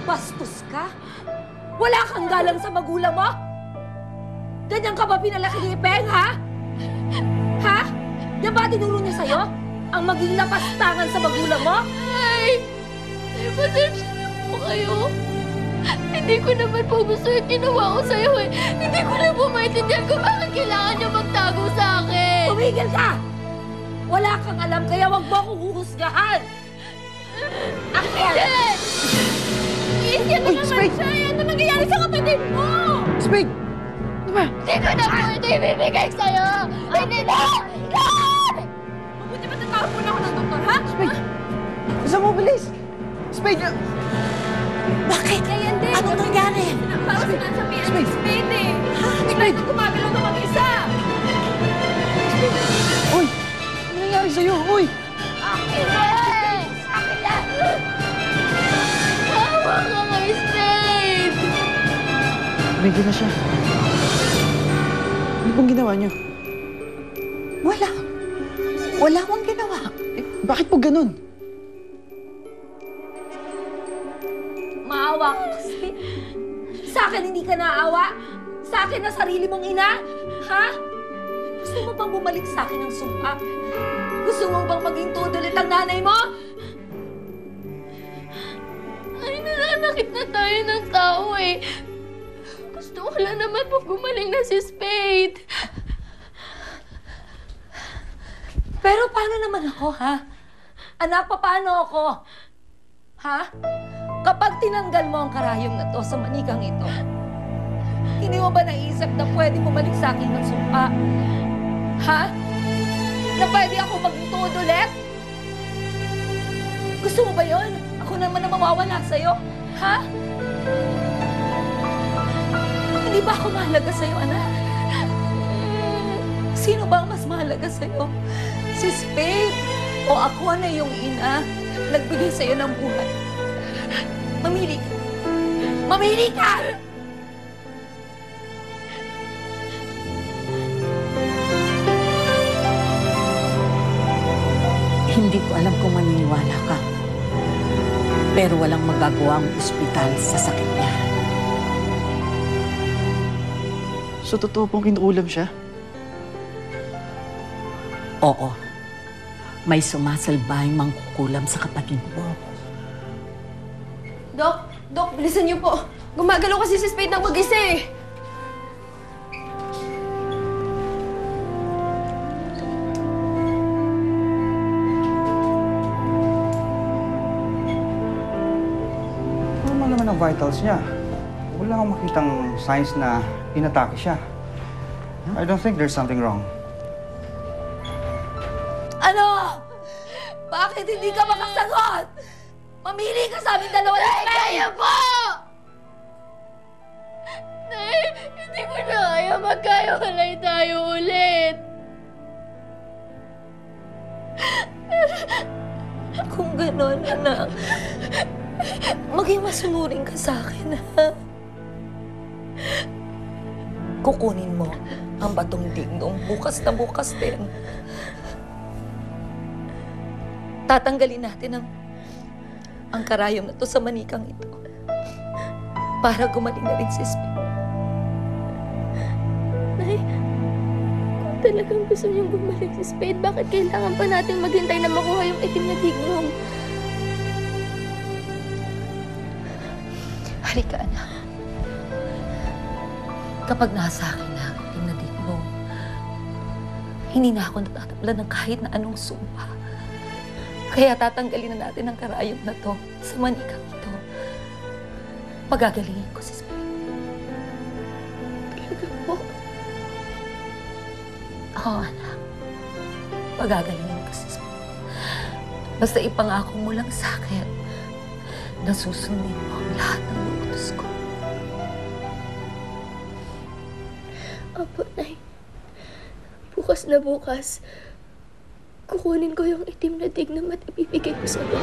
Bastos ka? Wala kang galang sa magulang mo? Ganyan ka ba pinalaki ni Ipeng, ha? Ha? Yan ba tinuro niya sa'yo? Ang maging lapastangan sa magulang mo? Ay, pasensya na po kayo. Hindi ko naman po gusto yung ginawa ko sa'yo eh. Hindi ko na po maintindihan kung bakit kailangan niyo magtago sa akin. Tumigil ka! Wala kang alam, kaya wag mo akong huhusgahan! Akin! Iisyan mo naman Spade! siya! Ano nangyayari sa kapatid mo? Spade! Ano ba? Hindi ko na po ito ibibigay sa'yo! Hindi na! Mabuti ba tatawag mo na ako ng doktor, ha? Spade! Isa mo, bilis! Spade! Bakit? Ganyan din. Anong nangyari? Parang sinasabihan Spade! ni Spade eh. Ha? Bigla ito gumagalaw na mag-isa. Uy! Ano nangyari sa'yo? Uy! Akin eh! Akin na! Hawa ka kay Spade! Ready na siya. Ano pong ginawa niyo? Wala. Wala akong ginawa. Eh, bakit po ganun? Maawa ka kasi. Sa akin hindi ka naawa? Sa akin na sarili mong ina? Ha? Gusto mo bang bumalik sa akin ng sumpa? Gusto mo bang maging tudulit ang nanay mo? Ay, nananakit na tayo ng tao eh. Gusto ko lang naman po gumaling na si Spade. Pero paano naman ako, ha? Anak, paano ako? Ha? Kapag tinanggal mo ang karayom na to sa manikang ito, hindi mo ba naisip na pwede bumalik sa akin ng sumpa? Ha? Na pwede ako maging tuhod ulit? Gusto mo ba yon? Ako naman na mawawala sa'yo? Ha? Hindi ba ako mahalaga sa'yo, anak? Sino ba ang mas mahalaga sa'yo? Si Spade o ako na yung ina nagbigay sa'yo ng buhay? Mamili ka. Mamili ka! Hindi ko alam kung maniniwala ka. Pero walang magagawa ang ospital sa sakit niya. So, totoo pong kinuulam siya? Oo. May sumasalbahing mangkukulam sa kapatid mo. Dok, bilisan niyo po. Gumagalaw kasi si Spade ng mag-isa eh. Normal naman ang vitals niya. Wala akong makitang signs na inatake siya. I don't think there's something wrong. Ano? Bakit hindi ka makasagot? Mamili ka sa aming dalawa ni Nay, Spade! kaya po! Nay, hindi ko na kaya magkahiwalay tayo ulit. Kung gano'n, anak, maging masunurin ka sa akin, ha? Kukunin mo ang batong dingdong bukas na bukas din. Tatanggalin natin ang karayom na to sa manikang ito para gumaling na rin si Spade. Nay, kung talagang gusto niyong bumalik si Spade, bakit kailangan pa natin maghintay na makuha yung itim na dignum? Halika, anak. Kapag nasa akin na ang itim na dignum, hindi na ako natatabla ng kahit na anong sumpa. Kaya tatanggalin na natin ang karayom na to sa manikang ito. Pagagalingin ko si Spade. Talaga po? Oo, anak. Pagagalingin ko si Spade. Basta ipangako mo lang sa akin na susundin mo ang lahat ng utos ko. Apo, Nay. Bukas na bukas, kukunin ko yung itim na dignum at ibibigay ko sa iyo.